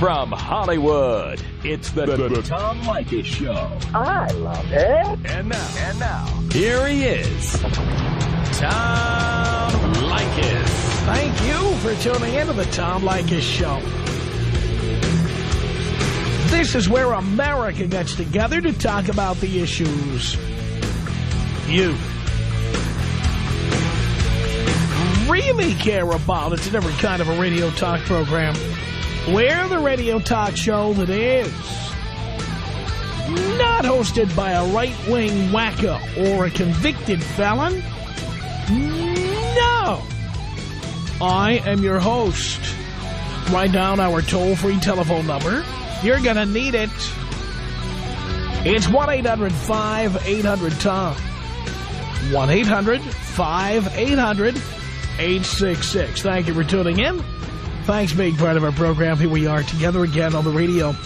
From Hollywood, it's the Tom Leykis Show. I love it. And now, here he is, Tom Leykis. Thank you for tuning in to the Tom Leykis Show. This is where America gets together to talk about the issues you really care about. It's in every kind of a radio talk program. We're the radio talk show that is not hosted by a right-wing wacko or a convicted felon. No. I am your host. Write down our toll-free telephone number. You're going to need it. It's 1-800-5800-TOM. 1-800-5800-866. Thank you for tuning in. Thanks for being part of our program. Here we are together again on the radio.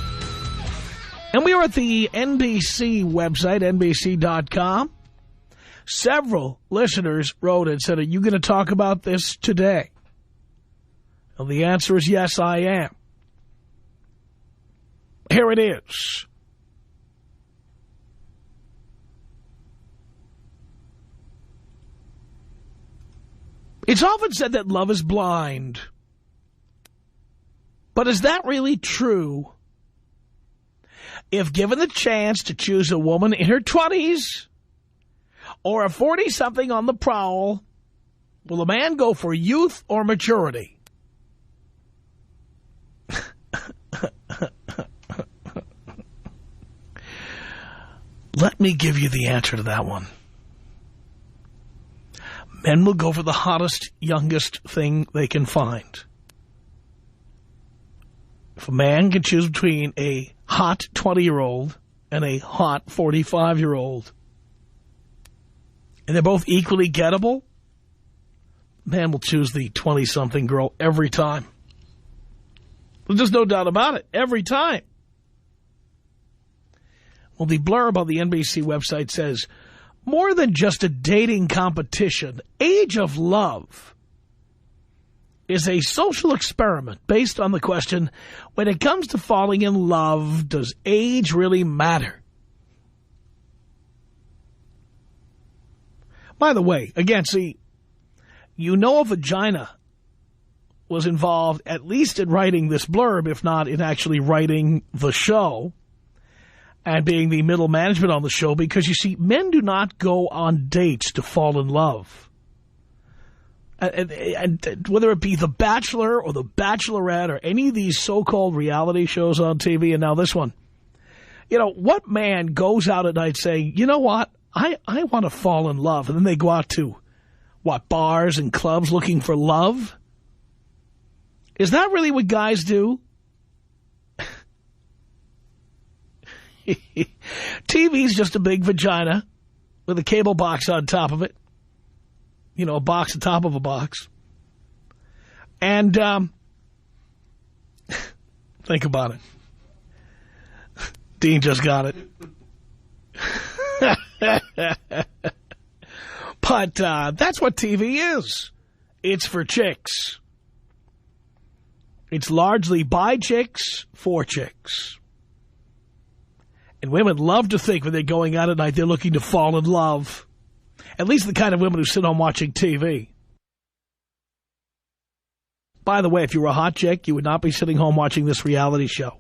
And we are at the NBC website, NBC.com. Several listeners wrote and said, are you going to talk about this today? Well, the answer is yes, I am. Here it is. It's often said that love is blind. But is that really true? If given the chance to choose a woman in her 20s or a 40-something on the prowl, will a man go for youth or maturity? Let me give you the answer to that one. Men will go for the hottest, youngest thing they can find. If a man can choose between a hot 20-year-old and a hot 45-year-old, and they're both equally gettable, man will choose the 20-something girl every time. There's no doubt about it. Every time. Well, the blurb on the NBC website says, more than just a dating competition, Age of Love is a social experiment based on the question, when it comes to falling in love, does age really matter? By the way, again, see, you know a vagina was involved at least in writing this blurb, if not in actually writing the show and being the middle management on the show, because, you see, men do not go on dates to fall in love. And whether it be The Bachelor or The Bachelorette or any of these so-called reality shows on TV, and now this one, you know, what man goes out at night saying, you know what, I want to fall in love, and then they go out to, what, bars and clubs looking for love? Is that really what guys do? TV's just a big vagina with a cable box on top of it. You know, a box on top of a box. And think about it. Dean just got it. But that's what TV is. It's for chicks. It's largely by chicks, for chicks. And women love to think when they're going out at night they're looking to fall in love. At least the kind of women who sit home watching TV. By the way, if you were a hot chick, you would not be sitting home watching this reality show.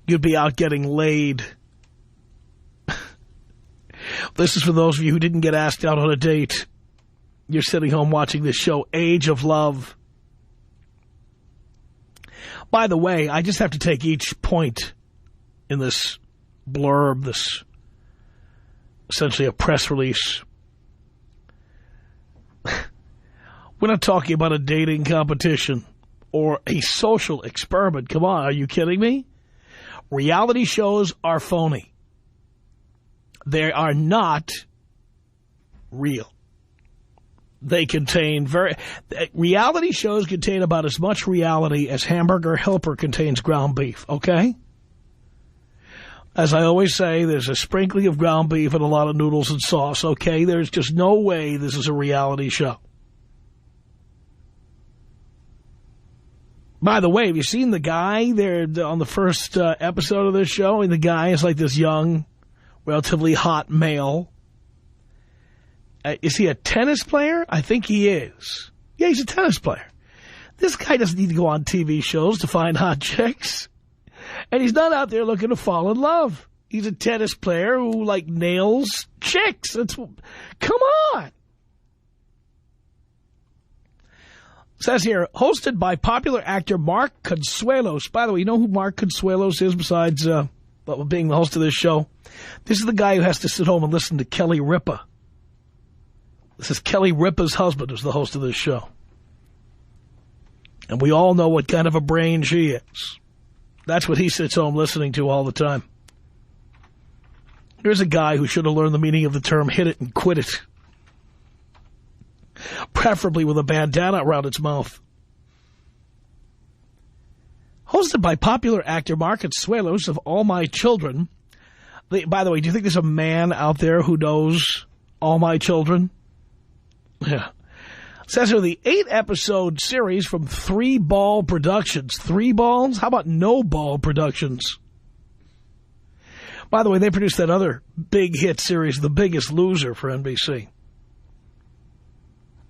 You'd be out getting laid. This is for those of you who didn't get asked out on a date. You're sitting home watching this show, Age of Love. By the way, I just have to take each point in this blurb, this essentially a press release. We're not talking about a dating competition or a social experiment. Come on, are you kidding me? Reality shows are phony. They are not real. They contain reality shows contain about as much reality as Hamburger Helper contains ground beef, okay? As I always say, there's a sprinkling of ground beef and a lot of noodles and sauce, okay? There's just no way this is a reality show. By the way, have you seen the guy there on the first episode of this show? And the guy is like this young, relatively hot male. Is he a tennis player? I think he is. Yeah, he's a tennis player. This guy doesn't need to go on TV shows to find hot chicks. And he's not out there looking to fall in love. He's a tennis player who, like, nails chicks. Come on. It says here, hosted by popular actor Mark Consuelos. By the way, you know who Mark Consuelos is besides being the host of this show? This is the guy who has to sit home and listen to Kelly Ripa. This is Kelly Ripa's husband who's the host of this show. And we all know what kind of a brain she is. That's what he sits home listening to all the time. Here's a guy who should have learned the meaning of the term hit it and quit it. Preferably with a bandana around its mouth. Hosted by popular actor Mark Consuelos of All My Children. By the way, do you think there's a man out there who knows All My Children? Yeah. It says here the 8-episode series from 3 Ball Productions. 3 Balls? How about No Ball Productions? By the way, they produced that other big hit series, The Biggest Loser, for NBC.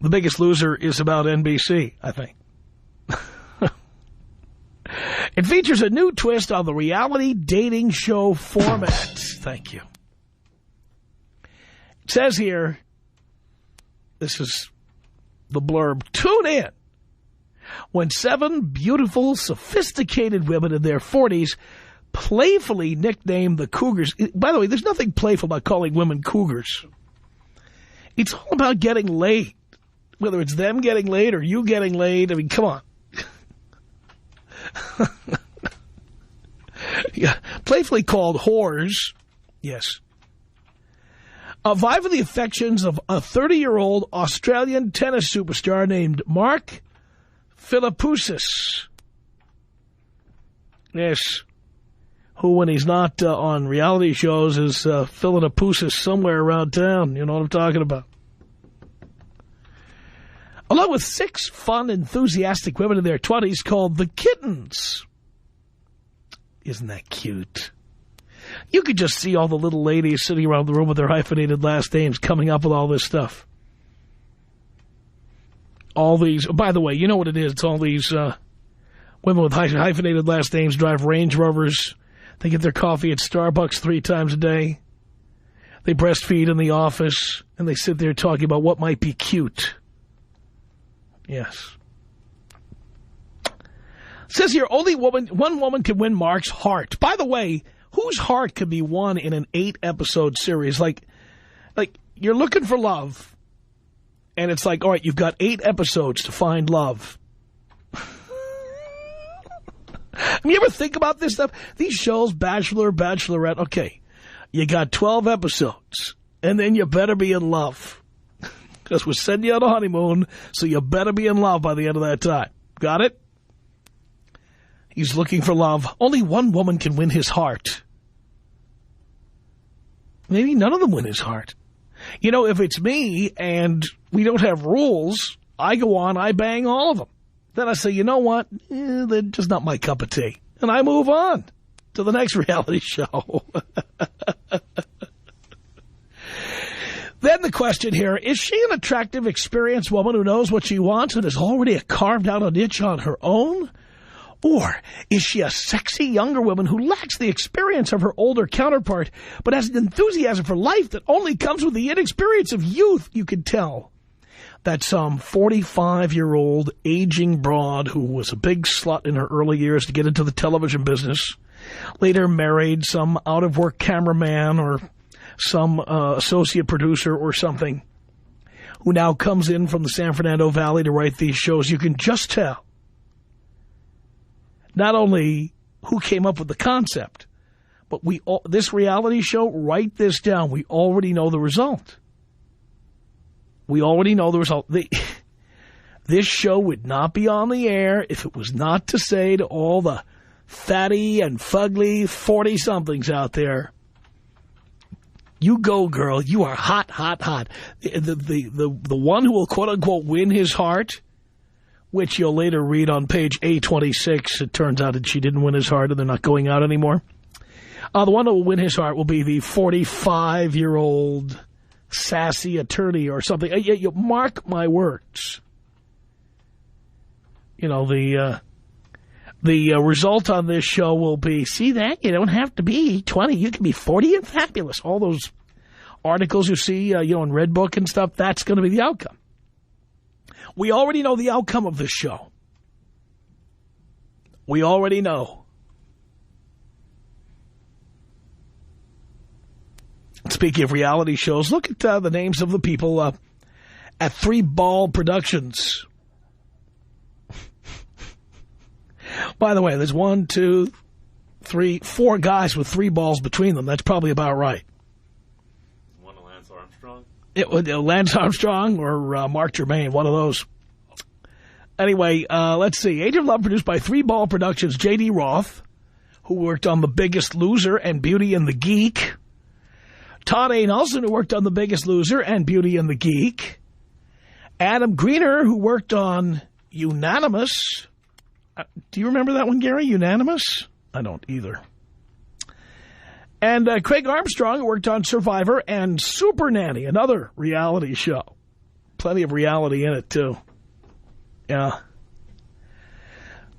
The Biggest Loser is about NBC, I think. It features a new twist on the reality dating show format. Thank you. It says here, this is the blurb, tune in when 7 beautiful, sophisticated women in their 40s playfully nicknamed the Cougars. By the way, there's nothing playful about calling women Cougars. It's all about getting laid. Whether it's them getting laid or you getting laid, I mean, come on. Yeah, playfully called whores. Yes. Vie for the affections of a 30-year-old Australian tennis superstar named Mark Philippoussis. Yes. Who, when he's not on reality shows, is filling a poussis somewhere around town. You know what I'm talking about. Along with 6 fun, enthusiastic women in their 20s called the Kittens. Isn't that cute? You could just see all the little ladies sitting around the room with their hyphenated last names coming up with all this stuff. All these, by the way, you know what it is. It's all these women with hyphenated last names drive Range Rovers. They get their coffee at Starbucks 3 times a day. They breastfeed in the office. And they sit there talking about what might be cute. Yes. It says here, one woman can win Mark's heart. By the way, whose heart could be won in an 8-episode series? Like you're looking for love, and it's like, all right, you've got 8 episodes to find love. I mean, you ever think about this stuff? These shows, Bachelor, Bachelorette, okay, you got 12 episodes, and then you better be in love. Because we're sending you on a honeymoon, so you better be in love by the end of that time. Got it? He's looking for love. Only one woman can win his heart. Maybe none of them win his heart. You know, if it's me and we don't have rules, I go on, I bang all of them. Then I say, you know what? They're just not my cup of tea. And I move on to the next reality show. Then the question here, is she an attractive, experienced woman who knows what she wants and has already carved out a niche on her own? Or is she a sexy younger woman who lacks the experience of her older counterpart, but has an enthusiasm for life that only comes with the inexperience of youth? You could tell that some 45-year-old aging broad who was a big slut in her early years to get into the television business, later married some out-of-work cameraman or some associate producer or something, who now comes in from the San Fernando Valley to write these shows. You can just tell not only who came up with the concept, but this reality show, write this down, we already know the result. We already know the result. This show would not be on the air if it was not to say to all the fatty and fugly 40-somethings out there, you go, girl. You are hot, hot, hot. The one who will, quote-unquote, win his heart which you'll later read on page 826. It turns out that she didn't win his heart and they're not going out anymore. The one who will win his heart will be the 45-year-old sassy attorney or something. You mark my words. You know, the result on this show will be, see that? You don't have to be 20. You can be 40 and fabulous. All those articles you see, in Redbook and stuff, that's going to be the outcome. We already know the outcome of this show. We already know. Speaking of reality shows, look at the names of the people at Three Ball Productions. By the way, there's 1, 2, 3, 4 guys with 3 balls between them. That's probably about right. One of Lance Armstrong? Lance Armstrong or Mark Germain, one of those. Anyway, let's see. Age of Love produced by Three Ball Productions. J.D. Roth, who worked on The Biggest Loser and Beauty and the Geek. Todd A. Nelson, who worked on The Biggest Loser and Beauty and the Geek. Adam Greener, who worked on Unanimous. Do you remember that one, Gary? Unanimous? I don't either. And Craig Armstrong, who worked on Survivor and Super Nanny, another reality show. Plenty of reality in it, too. Yeah.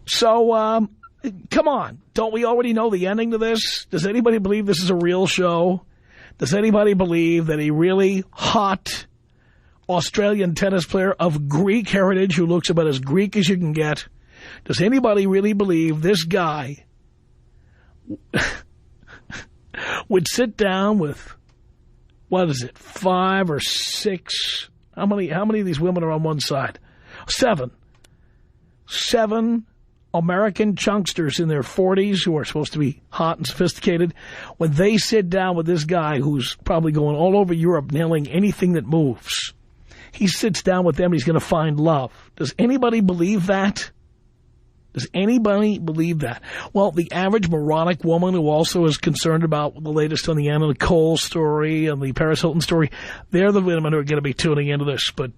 So, come on. Don't we already know the ending to this? Does anybody believe this is a real show? Does anybody believe that a really hot Australian tennis player of Greek heritage who looks about as Greek as you can get, does anybody really believe this guy would sit down with, 5 or 6? How many of these women are on one side? 7 American chunksters in their 40s who are supposed to be hot and sophisticated. When they sit down with this guy who's probably going all over Europe nailing anything that moves, he sits down with them, he's going to find love. Does anybody believe that? Does anybody believe that? Well, the average moronic woman who also is concerned about the latest on the Anna Nicole story and the Paris Hilton story, they're the women who are going to be tuning into this. But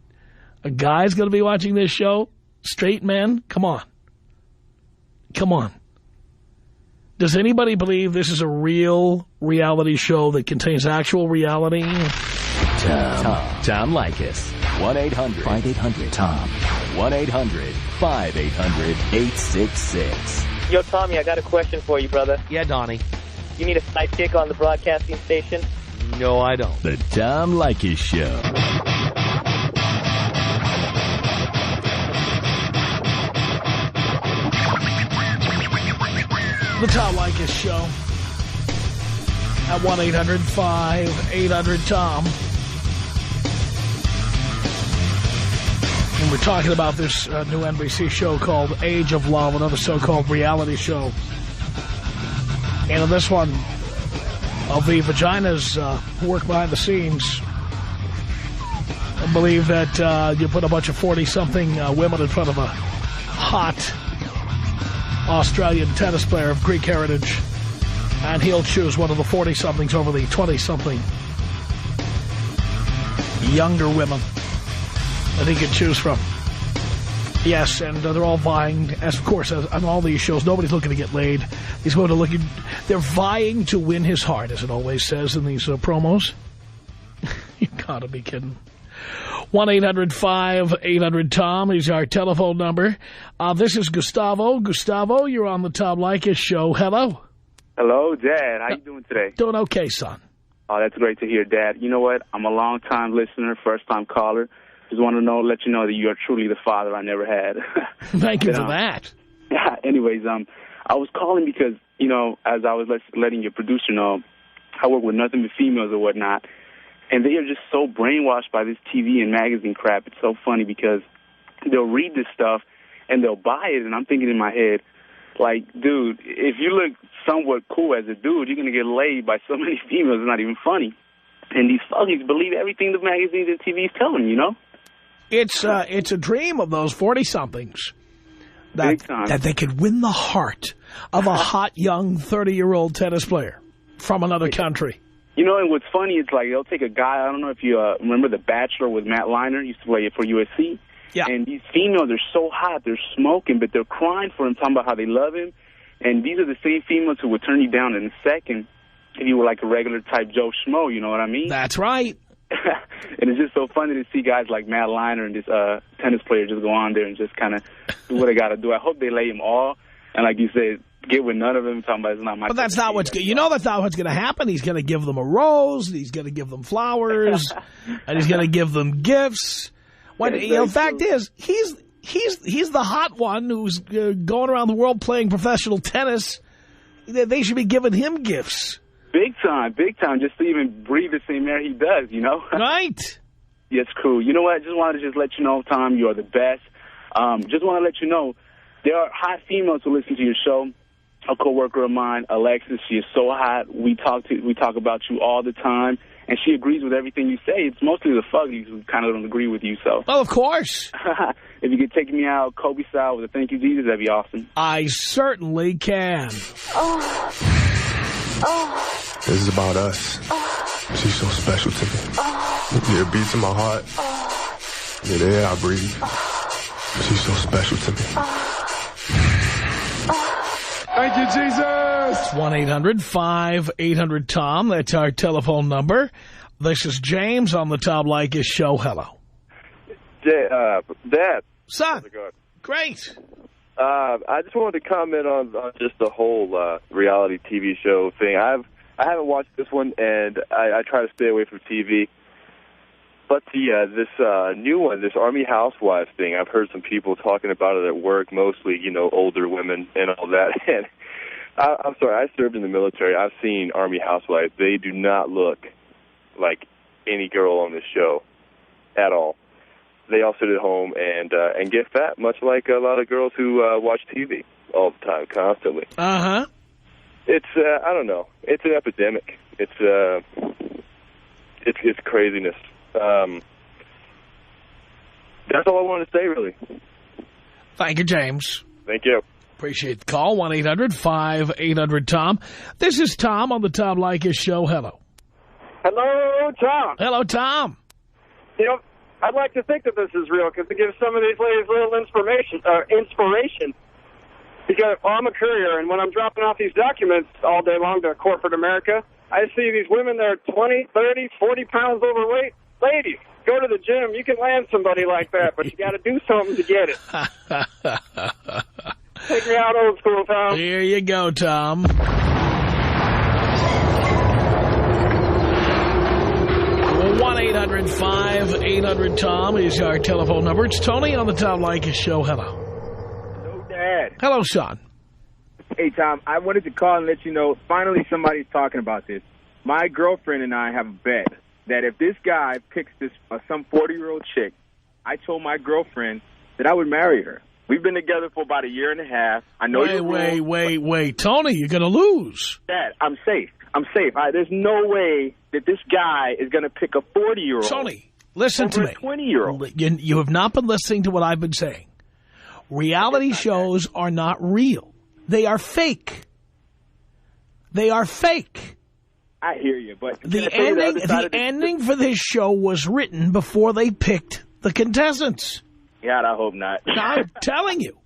a guy's going to be watching this show? Straight men? Come on. Come on. Does anybody believe this is a real reality show that contains actual reality? Tom Leykis. 1-800-5800-TOM. 1-800-5800-866. Yo, Tommy, I got a question for you, brother. Yeah, Donnie. You need a sidekick on the broadcasting station? No, I don't. The Tom Leykis Show. The Tom Leykis Show at 1-800-5800-TOM. And we're talking about this new NBC show called Age of Love, another so-called reality show. And in this one, of the vaginas who work behind the scenes, I believe that you put a bunch of 40-something women in front of a hot Australian tennis player of Greek heritage, and he'll choose one of the 40-somethings over the 20-something younger women that he can choose from. Yes, and they're all vying, as of course, as on all these shows, nobody's looking to get laid. These women are looking, they're vying to win his heart, as it always says in these promos. You gotta be kidding. 1-800-5800-TOM is our telephone number. This is Gustavo. Gustavo, you're on the Tom Leykis Show. Hello. Hello, Dad. How you doing today? Doing okay, son. Oh, that's great to hear, Dad. You know what? I'm a long-time listener, first-time caller. Just want to let you know that you are truly the father I never had. Thank you for that. Yeah. Anyways, I was calling because, as I was letting your producer know, I work with nothing but females or whatnot. And they are just so brainwashed by this TV and magazine crap. It's so funny because they'll read this stuff and they'll buy it. And I'm thinking in my head, like, dude, if you look somewhat cool as a dude, you're going to get laid by so many females. It's not even funny. And these fuckers believe everything the magazines and TV is telling, It's a dream of those 40-somethings that they could win the heart of a hot, young 30-year-old tennis player from another country. And what's funny is, like, they'll take a guy, I don't know if you remember The Bachelor with Matt Leinart, used to play it for USC. Yeah. And these females are so hot, they're smoking, but they're crying for him, talking about how they love him. And these are the same females who would turn you down in a second if you were like a regular type Joe Schmo, you know what I mean? That's right. And it's just so funny to see guys like Matt Liner and this tennis player just go on there and just kind of do what they got to do. I hope they lay him all. And like you said, get with none of them, talking about it's not my... But that's not what's good. You know that's not what's going to happen. He's going to give them a rose, he's going to give them flowers, and he's going to give them gifts. When the fact is, he's the hot one who's going around the world playing professional tennis. They should be giving him gifts. Big time, just to even breathe the same air he does, you know? Right. Yes, cool. You know what? I just wanted to let you know, Tom, you are the best. Just want to let you know, there are hot females who listen to your show. A coworker of mine, Alexis, she is so hot. We talk about you all the time, and she agrees with everything you say. It's mostly the fuggies who kind of don't agree with you, so. Well, of course. If you could take me out Kobe style with a thank you, Jesus, that'd be awesome. I certainly can. This is about us. She's so special to me. Yeah, it beats in my heart. Yeah, the air I breathe. She's so special to me. Thank you, Jesus. It's 1-800-5800-TOM. That's our telephone number. This is James on the Tom Leykis Show. Hello. Dad. Son. How's it going? Great. I just wanted to comment on just the whole reality TV show thing. I haven't watched this one, and I try to stay away from TV. But this new one, this Army Housewives thing, I've heard some people talking about it at work, mostly, you know, older women and all that. And I'm sorry, I served in the military. I've seen Army Housewives. They do not look like any girl on this show at all. They all sit at home and get fat, much like a lot of girls who watch TV all the time, constantly. Uh-huh. It's I don't know. It's an epidemic. It's craziness. That's all I wanted to say, really. Thank you, James. Thank you. Appreciate the call. 1-800-5800-TOM. This is Tom on the Tom Leykis Show. Hello. Hello, Tom. Hello, Tom. You know, I'd like to think that this is real because it gives some of these ladies a little inspiration. Because I'm a courier, and when I'm dropping off these documents all day long to corporate America, I see these women that are 20, 30, 40 pounds overweight. Ladies, go to the gym. You can land somebody like that, but you got to do something to get it. Take me out old school, Tom. Here you go, Tom. 1-800-5800-TOM is our telephone number. It's Tony on the Tom Leykis Show. Hello. Hello, Dad. Hello, son. Hey, Tom, I wanted to call and let you know, finally somebody's talking about this. My girlfriend and I have a bet that if this guy picks this some 40-year-old chick, I told my girlfriend that I would marry her. We've been together for about a year and a half. I know Wait. Tony, you're going to lose. Dad, I'm safe. There's no way that this guy is going to pick a 40-year-old. Tony, listen to me. A 20-year-old. You have not been listening to what I've been saying. Reality shows are not real. They are fake. They are fake. I hear you, but the ending for this show was written before they picked the contestants. God, I hope not. I'm telling you.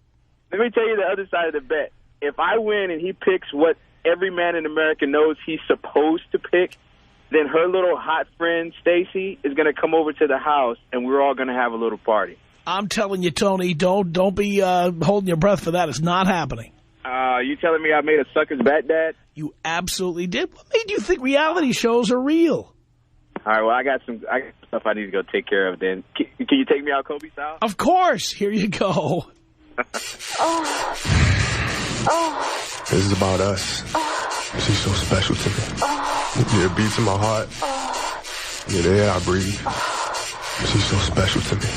Let me tell you the other side of the bet. If I win and he picks what every man in America knows he's supposed to pick, then her little hot friend, Stacy, is going to come over to the house, and we're all going to have a little party. I'm telling you, Tony, don't be holding your breath for that. It's not happening. You telling me I made a sucker's bet, Dad? You absolutely did. What made you think reality shows are real? All right, well, I got some stuff I need to go take care of then. Can you take me out Kobe style? Of course. Here you go. This is about us. She's so special to me. Yeah, it beats in my heart. Yeah, the air I breathe. She's so special to me.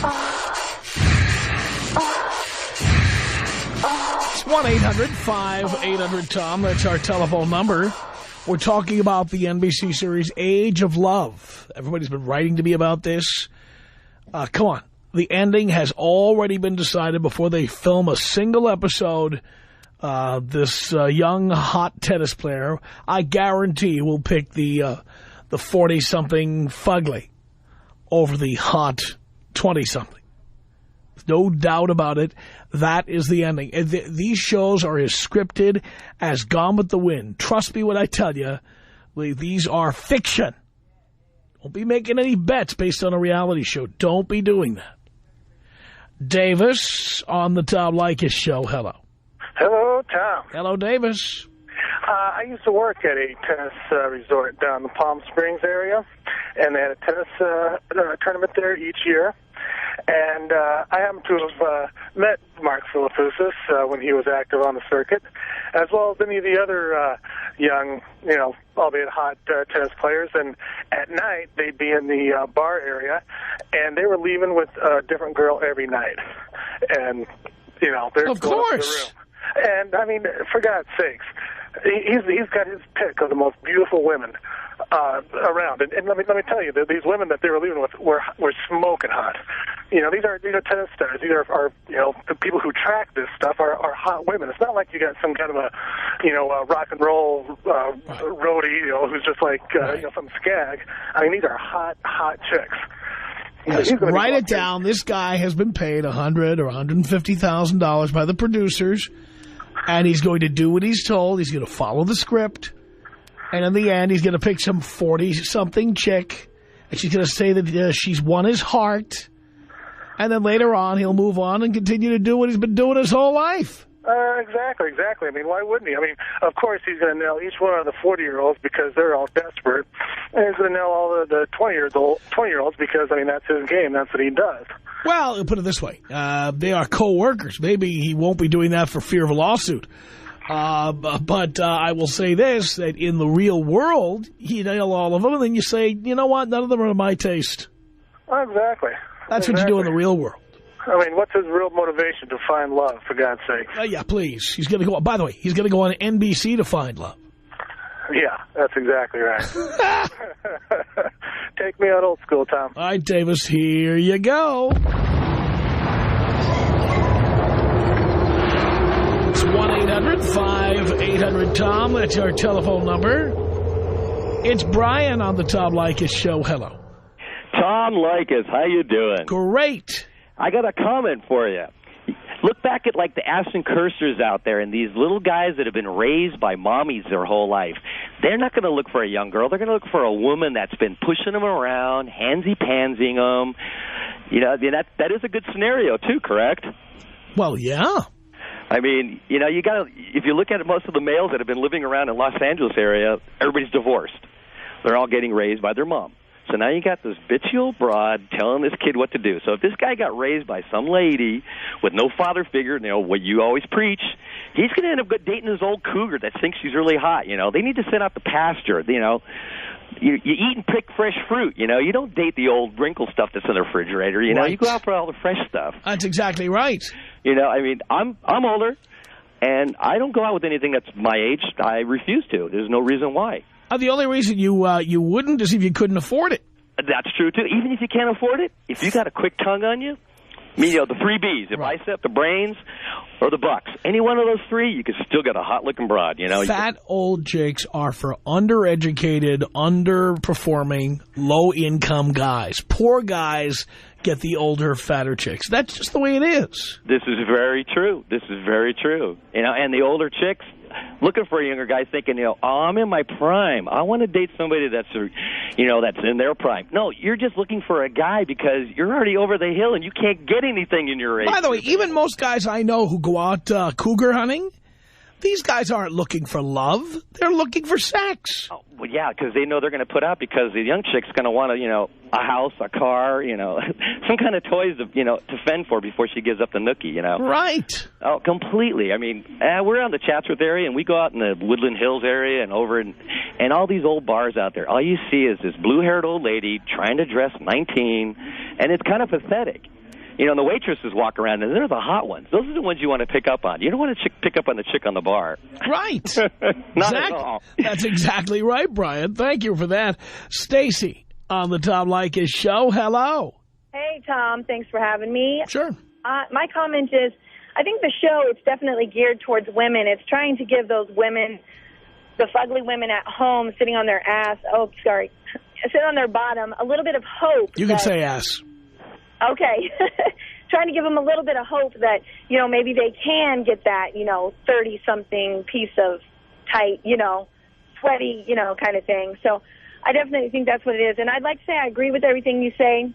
It's 1-800-5800-TOM. That's our telephone number. We're talking about the NBC series Age of Love. Everybody's been writing to me about this. Come on. The ending has already been decided before they film a single episode. This young, hot tennis player, I guarantee, will pick the 40-something fugly over the hot 20-something. No doubt about it. That is the ending. These shows are as scripted as Gone with the Wind. Trust me when I tell you, these are fiction. Don't be making any bets based on a reality show. Don't be doing that. Davis on the Tom Leykis Show. Hello. Hello, Tom. Hello, Davis. I used to work at a tennis resort down in the Palm Springs area, and they had a tennis tournament there each year. And I happen to have met Mark Philippoussis when he was active on the circuit, as well as any of the other young, albeit hot tennis players. And at night, they'd be in the bar area, and they were leaving with a different girl every night. And, they're of going up to the course. room. And, I mean, for God's sakes, he's got his pick of the most beautiful women around. And let me tell you, these women that they were leaving with were smoking hot. These are tennis stars. These are the people who track this stuff are hot women. It's not like you got some kind of a rock and roll roadie who's just like some skag. I mean, these are hot chicks. Yes, write it down. This guy has been paid $100,000 or $150,000 by the producers, and he's going to do what he's told. He's going to follow the script, and in the end, he's going to pick some 40-something chick, and she's going to say that she's won his heart, and then later on, he'll move on and continue to do what he's been doing his whole life. Exactly. I mean, why wouldn't he? I mean, of course he's going to nail each one of the 40-year-olds because they're all desperate, and he's going to nail all the 20-year-olds because, I mean, that's his game. That's what he does. Well, put it this way. They are co-workers. Maybe he won't be doing that for fear of a lawsuit. But I will say this, that in the real world, you nail all of them, and then you say, you know what, none of them are my taste. Exactly. That's what you do in the real world. I mean, what's his real motivation to find love, for God's sake? Yeah, please. He's going to go. By the way, he's going to go on NBC to find love. Yeah, that's exactly right. Take me out old school, Tom. All right, Davis, here you go. It's 1-800-5800-TOM. That's our telephone number. It's Brian on the Tom Leykis Show. Hello. Tom Leykis, how you doing? Great. I got a comment for you. Look back at, like, the Ashton Kutchers out there and these little guys that have been raised by mommies their whole life. They're not going to look for a young girl. They're going to look for a woman that's been pushing them around, handsy-pansying them. That is a good scenario, too, correct? Well, yeah. I mean, you got to, if you look at most of the males that have been living around in Los Angeles area, everybody's divorced. They're all getting raised by their mom. So now you got this bitchy old broad telling this kid what to do. So if this guy got raised by some lady with no father figure, what you always preach, he's going to end up dating this old cougar that thinks she's really hot. They need to send out the pasture. You eat and pick fresh fruit. You don't date the old wrinkle stuff that's in the refrigerator. Right. You go out for all the fresh stuff. That's exactly right. I mean, I'm older, and I don't go out with anything that's my age. I refuse to. There's no reason why. The only reason you wouldn't is if you couldn't afford it. That's true, too. Even if you can't afford it, if you got a quick tongue on you, the 3 Bs, the bicep, the brains, or the bucks. Any one of those 3, you can still get a hot-looking broad, Fat old chicks are for undereducated, underperforming, low-income guys. Poor guys get the older, fatter chicks. That's just the way it is. This is very true. And the older chicks, looking for a younger guy thinking, I'm in my prime. I want to date somebody that's in their prime. No, you're just looking for a guy because you're already over the hill and you can't get anything in your age. By the way, even most guys I know who go out cougar hunting, these guys aren't looking for love. They're looking for sex. Oh, well, yeah, because they know they're going to put out because the young chick's going to want a house, a car, some kind of toys to fend for before she gives up the nookie, Right. Oh, completely. I mean, we're on the Chatsworth area, and we go out in the Woodland Hills area and over and all these old bars out there. All you see is this blue-haired old lady trying to dress 19, and it's kind of pathetic. And the waitresses walk around, and they're the hot ones. Those are the ones you want to pick up on. You don't want to pick up on the chick on the bar. Right. Not at all. That's exactly right, Brian. Thank you for that. Stacy on the Tom Leykis Show. Hello. Hey, Tom. Thanks for having me. Sure. My comment is, I think the show, it's definitely geared towards women. It's trying to give those women, the fugly women at home sitting on their ass, sitting on their bottom, a little bit of hope. You can say ass. Okay. Trying to give them a little bit of hope that, you know, maybe they can get that, you know, 30-something piece of tight, you know, sweaty, you know, kind of thing. So I definitely think that's what it is. And I'd like to say I agree with everything you say.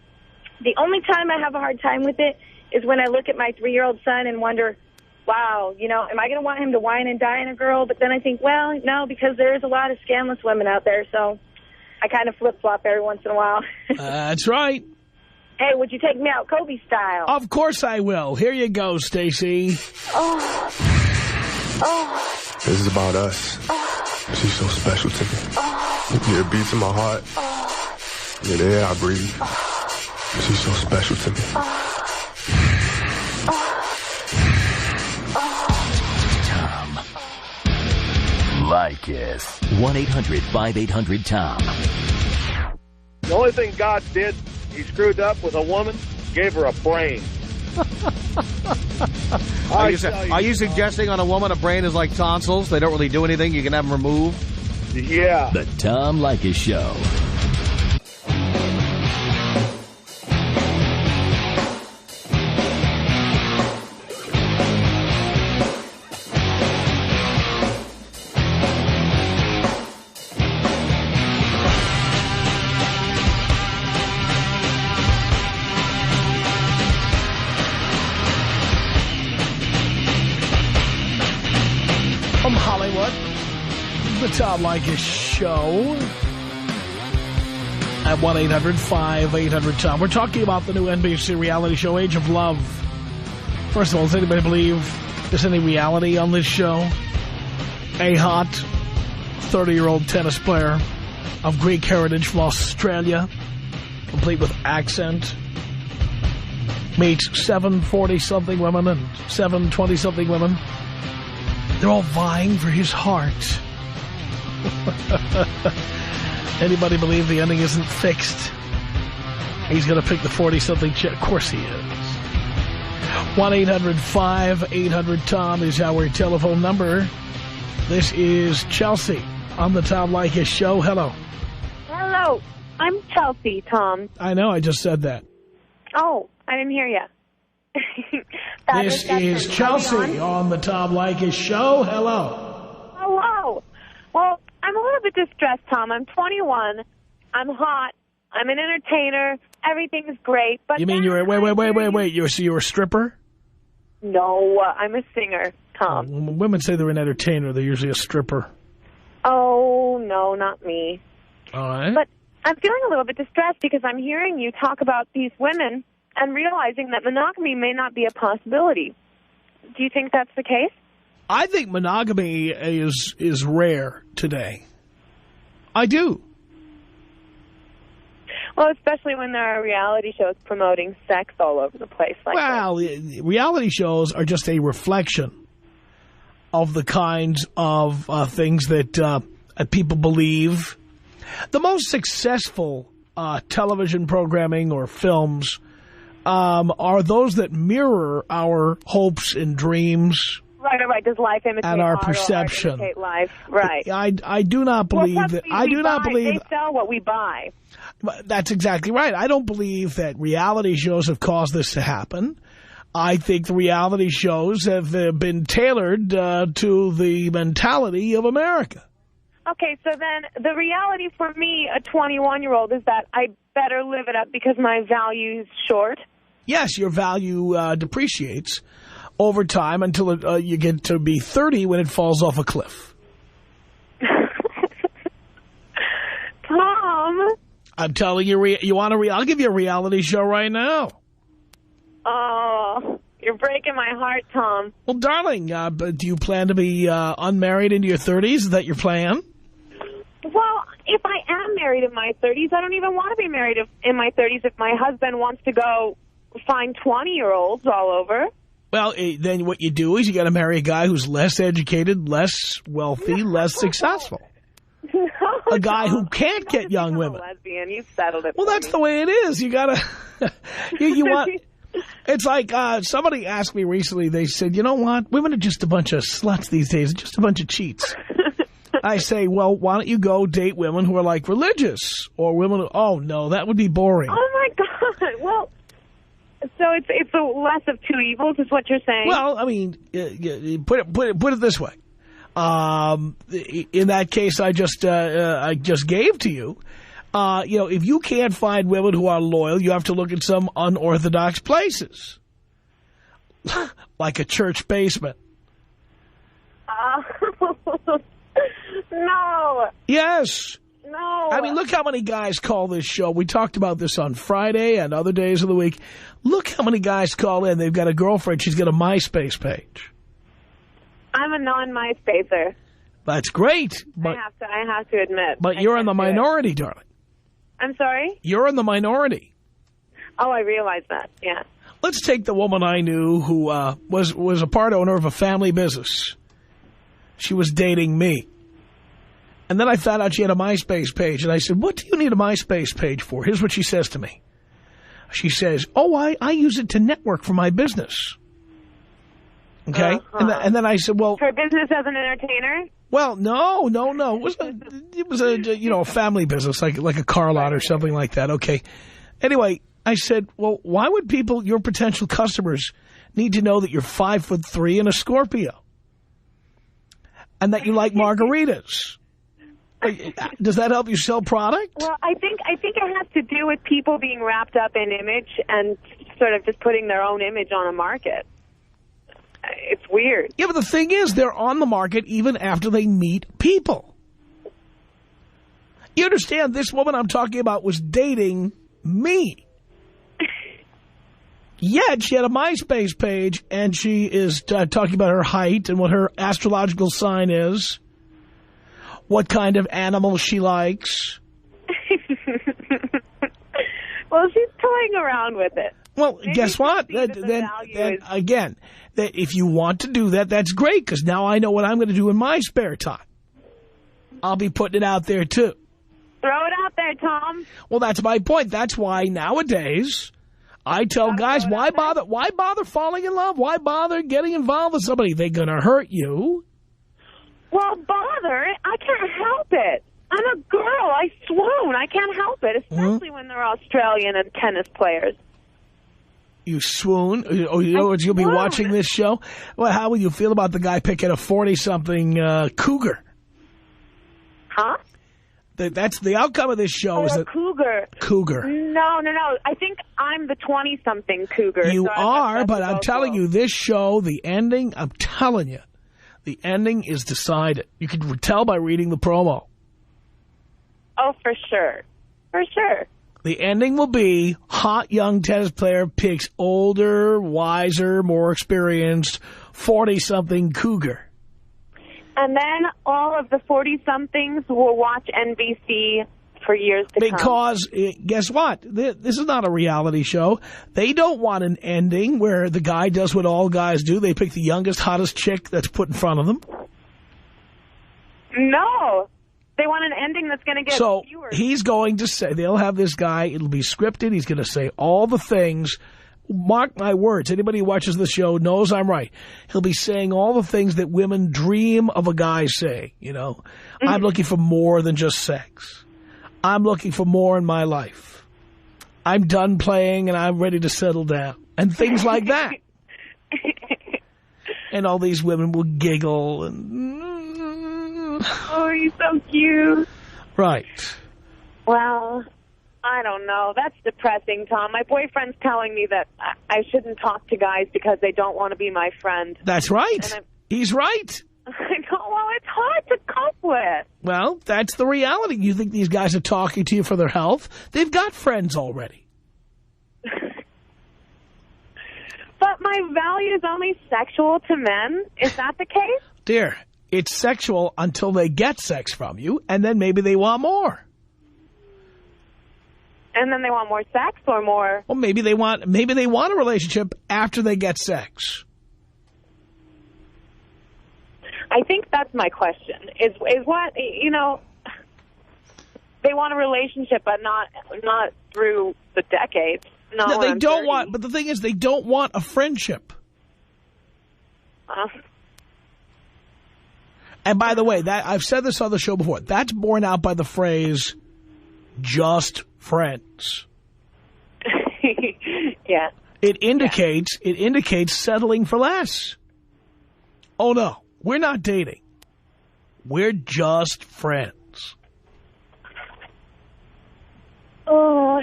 The only time I have a hard time with it is when I look at my 3-year-old son and wonder, wow, you know, am I going to want him to wine and dine a girl? But then I think, well, no, because there is a lot of scandalous women out there, so I kind of flip-flop every once in a while. That's right. Hey, would you take me out Kobe style? Of course I will. Here you go, Stacey. Oh. This is about us. She's so special to me. Yeah, it beats in my heart. Yeah, the air I breathe. She's so special to me. Tom Leykis. 1-800-5800-TOM. The only thing God did, he screwed up with a woman, gave her a brain. Are you suggesting on a woman a brain is like tonsils? They don't really do anything. You can have them removed? Yeah. The Tom Leykis Show. From Hollywood, the Tom Leykis Show at 1-800-5800-TOM. We're talking about the new NBC reality show, Age of Love. First of all, does anybody believe there's any reality on this show? A hot 30-year-old tennis player of Greek heritage from Australia, complete with accent, meets 7 40-something women and 7 20-something women. They're all vying for his heart. Anybody believe the ending isn't fixed? He's going to pick the 40-something chick. Of course he is. 1-800-5800-TOM is our telephone number. This is Chelsea on the Tom Leykis Show. Hello. Hello. I'm Chelsea, Tom. I know, I just said that. Oh, I didn't hear you. This is Chelsea on the Tom Leykis Show. Hello. Hello. Well, I'm a little bit distressed, Tom. I'm 21. I'm hot. I'm an entertainer. Everything's great. But you mean you're wait? You're a stripper? No, I'm a singer, Tom. When women say they're an entertainer, they're usually a stripper. Oh, no, not me. All right. But I'm feeling a little bit distressed because I'm hearing you talk about these women and realizing that monogamy may not be a possibility. Do you think that's the case? I think monogamy is rare today. I do. Well, especially when there are reality shows promoting sex all over the place. Reality shows are just a reflection of the kinds of things that people believe. The most successful television programming or films are those that mirror our hopes and dreams. Right. Does life imitate and our art perception? Or art imitate life? Right. I do not believe that. I do not believe they sell what we buy. That's exactly right. I don't believe that reality shows have caused this to happen. I think the reality shows have been tailored to the mentality of America. Okay, so then the reality for me, a 21-year-old, is that I better live it up because my value's short. Yes, your value depreciates over time until you get to be 30 when it falls off a cliff. Tom. I'm telling you, I'll give you a reality show right now. Oh, you're breaking my heart, Tom. Well, darling, do you plan to be unmarried into your 30s? Is that your plan? Well, if I am married in my 30s, I don't even want to be married in my 30s if my husband wants to go find 20-year-olds all over. Well, then what you do is you got to marry a guy who's less educated, less wealthy, less successful. No, a guy who can't get young women. Lesbian, you've settled it. Well, that's the way it is. You got to, you want, it's like somebody asked me recently, they said, you know what, women are just a bunch of sluts these days, just a bunch of cheats. I say, well, why don't you go date women who are like religious or women who, oh, no, that would be boring. Oh, my God. Well, So it's a less of two evils, is what you're saying? Well, I mean, put it this way. In that case, I just gave to you. If you can't find women who are loyal, you have to look at some unorthodox places, like a church basement. No. Yes. No. I mean, look how many guys call this show. We talked about this on Friday and other days of the week. Look how many guys call in. They've got a girlfriend. She's got a MySpace page. I'm a non-MySpacer. That's great. But, I have to admit. But you're in the minority, darling. I'm sorry? You're in the minority. Oh, I realize that, yeah. Let's take the woman I knew who was a part owner of a family business. She was dating me. And then I found out she had a MySpace page. And I said, what do you need a MySpace page for? Here's what she says to me. She says, I use it to network for my business. Okay? And then I said, well... Her business as an entertainer? Well, no. It was a family business, like a car lot or something like that. Okay. Anyway, I said, well, why would your potential customers, need to know that you're 5'3" and a Scorpio? And that you like margaritas? Does that help you sell product? Well, I think it has to do with people being wrapped up in image and sort of just putting their own image on a market. It's weird. Yeah, but the thing is, they're on the market even after they meet people. You understand, this woman I'm talking about was dating me. Yet she had a MySpace page, and she is talking about her height and what her astrological sign is, what kind of animal she likes. Well, she's toying around with it. Well, maybe guess what? Then again, that if you want to do that, that's great, because now I know what I'm going to do in my spare time. I'll be putting it out there, too. Throw it out there, Tom. Well, that's my point. That's why nowadays I tell guys, why bother falling in love? Why bother getting involved with somebody? They're going to hurt you. Well, bother? I can't help it. I'm a girl. I swoon. I can't help it, especially when they're Australian and tennis players. You swoon? Oh, you'll be watching this show? Well, how will you feel about the guy picking a 40-something cougar? Huh? That's the outcome of this show. Is that cougar. Cougar. No. I think I'm the 20-something cougar. You are, but I'm telling you, this show, the ending, I'm telling you, the ending is decided. You can tell by reading the promo. Oh, for sure. For sure. The ending will be hot young tennis player picks older, wiser, more experienced 40-something cougar. And then all of the 40-somethings will watch NBC for years to come. Because, guess what? This is not a reality show. They don't want an ending where the guy does what all guys do. They pick the youngest, hottest chick that's put in front of them. No. They want an ending that's going to get viewers. So he's going to say, they'll have this guy, it'll be scripted, he's going to say all the things. Mark my words, anybody who watches the show knows I'm right. He'll be saying all the things that women dream of a guy saying, you know. I'm looking for more than just sex. I'm looking for more in my life. I'm done playing and I'm ready to settle down. And things like that. And all these women will giggle and... Oh, he's so cute. Right. Well, I don't know. That's depressing, Tom. My boyfriend's telling me that I shouldn't talk to guys because they don't want to be my friend. That's right. He's right. I know. Well, it's hard to cope with. Well, that's the reality. You think these guys are talking to you for their health? They've got friends already. But my value is only sexual to men? Is that the case? Dear, it's sexual until they get sex from you, and then maybe they want more. And then they want more sex or more? Well, maybe they want a relationship after they get sex. I think that's my question. Is what, you know, they want a relationship, but not through the decades. No, they don't want, but the thing is, they don't want a friendship. And by the way, I've said this on the show before, that's borne out by the phrase, just friends. Yeah. It indicates settling for less. Oh, no, we're not dating. We're just friends. Oh,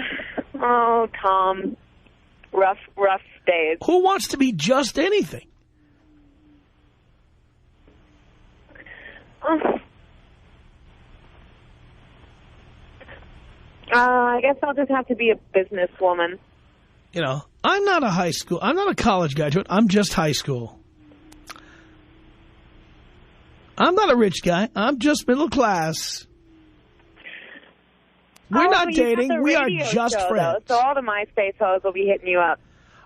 Tom. Rough days. Who wants to be just anything? I guess I'll just have to be a businesswoman. You know, I'm not a college graduate. I'm just high school. I'm not a rich guy. I'm just middle class. We're not dating. We are just friends. Though, so all the MySpace hoes will be hitting you up.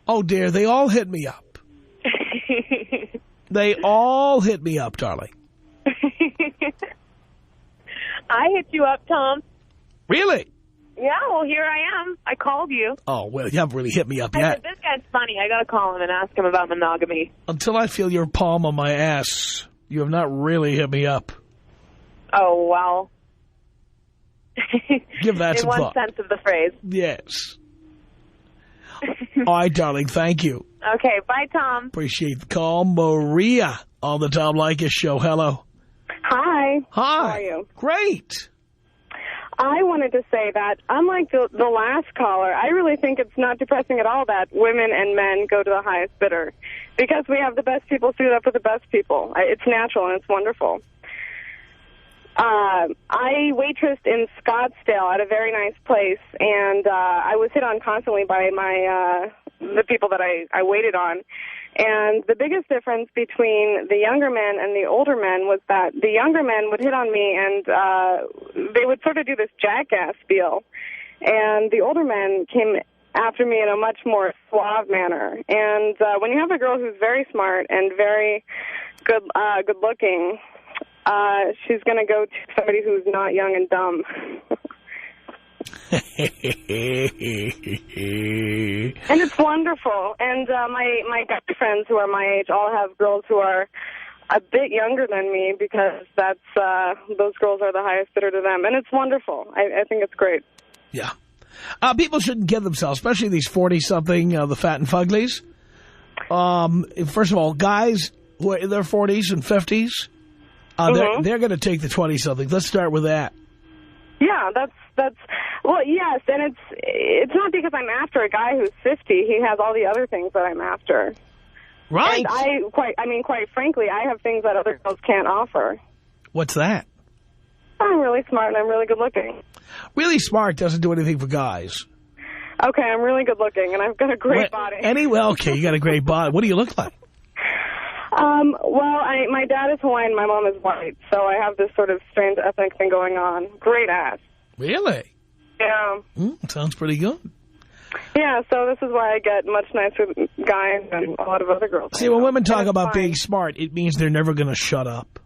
Oh, dear. They all hit me up. They all hit me up, darling. I hit you up, Tom. Really? Yeah, well, here I am. I called you. Oh, well, you haven't really hit me up I yet. said, this guy's funny. I got to call him and ask him about monogamy. Until I feel your palm on my ass, you have not really hit me up. Oh, well. Give that some thought. In one sense of the phrase. Yes. All right, darling, thank you. Okay, bye, Tom. Appreciate the call. Maria on the Tom Leykis Show. Hello. Hi. Hi. How are you? Great. I wanted to say that, unlike the last caller, I really think it's not depressing at all that women and men go to the highest bidder. Because we have the best people suited up with the best people. It's natural and it's wonderful. I waitressed in Scottsdale at a very nice place, and I was hit on constantly by the people that I waited on. And the biggest difference between the younger men and the older men was that the younger men would hit on me, and they would sort of do this jackass spiel. And the older men came after me in a much more suave manner. And when you have a girl who's very smart and very good-looking, she's going to go to somebody who's not young and dumb. And it's wonderful. And my guy friends who are my age all have girls who are a bit younger than me because that's those girls are the highest bidder to them. And it's wonderful. I think it's great. Yeah. People shouldn't kid themselves, especially these 40-something, the fat and fuglies. First of all, guys who are in their 40s and 50s, they're going to take the 20-something. Let's start with that. Yeah, that's well, yes, and it's not because I'm after a guy who's 50. He has all the other things that I'm after. Right. And quite frankly, I have things that other girls can't offer. What's that? I'm really smart and I'm really good looking. Really smart doesn't do anything for guys. Okay, I'm really good looking and I've got a great body. Okay, you got a great body. What do you look like? Well, my dad is Hawaiian, my mom is white, so I have this sort of strange ethnic thing going on. Great ass. Really? Yeah. Sounds pretty good. Yeah, so this is why I get much nicer guys than a lot of other girls. See, when women talk about being smart, it means they're never going to shut up.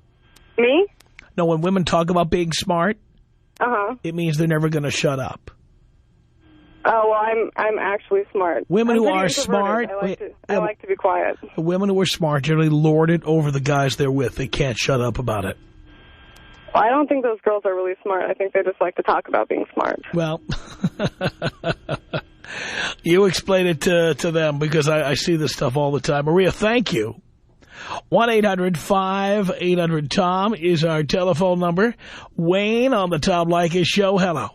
Me? No, when women talk about being smart, it means they're never going to shut up. Oh, well, I'm actually smart. Women who are smart... I like to be quiet. Women who are smart generally lord it over the guys they're with. They can't shut up about it. Well, I don't think those girls are really smart. I think they just like to talk about being smart. Well, you explain it to them because I see this stuff all the time. Maria, thank you. 1-800-5800-TOM is our telephone number. Wayne on the Tom Leykis Show. Hello.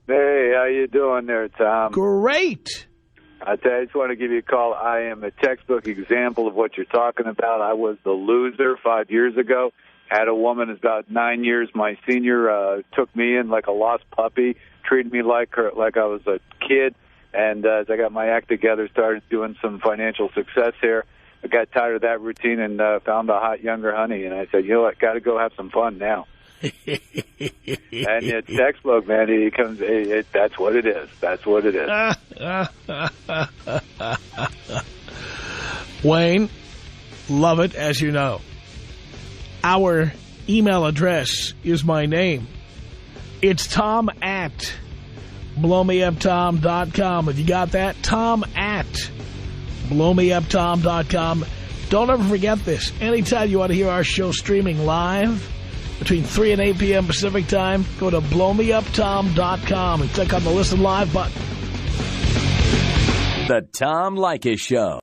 Hey, how you doing there, Tom? Great. I just want to give you a call. I am a textbook example of what you're talking about. I was the loser 5 years ago. Had a woman who's about 9 years my senior, took me in like a lost puppy, treated me like I was a kid. And as I got my act together, started doing some financial success here. I got tired of that routine and found a hot younger honey. And I said, you know what, got to go have some fun now. And it's textbook, man. That's what it is. That's what it is. Wayne, love it, as you know. Our email address is my name. It's Tom@blowmeuptom.com. If you got that, Tom@blowmeuptom.com. Don't ever forget this. Anytime you want to hear our show streaming live, between 3 and 8 p.m. Pacific time, go to blowmeuptom.com and click on the Listen Live button. The Tom Leykis Show.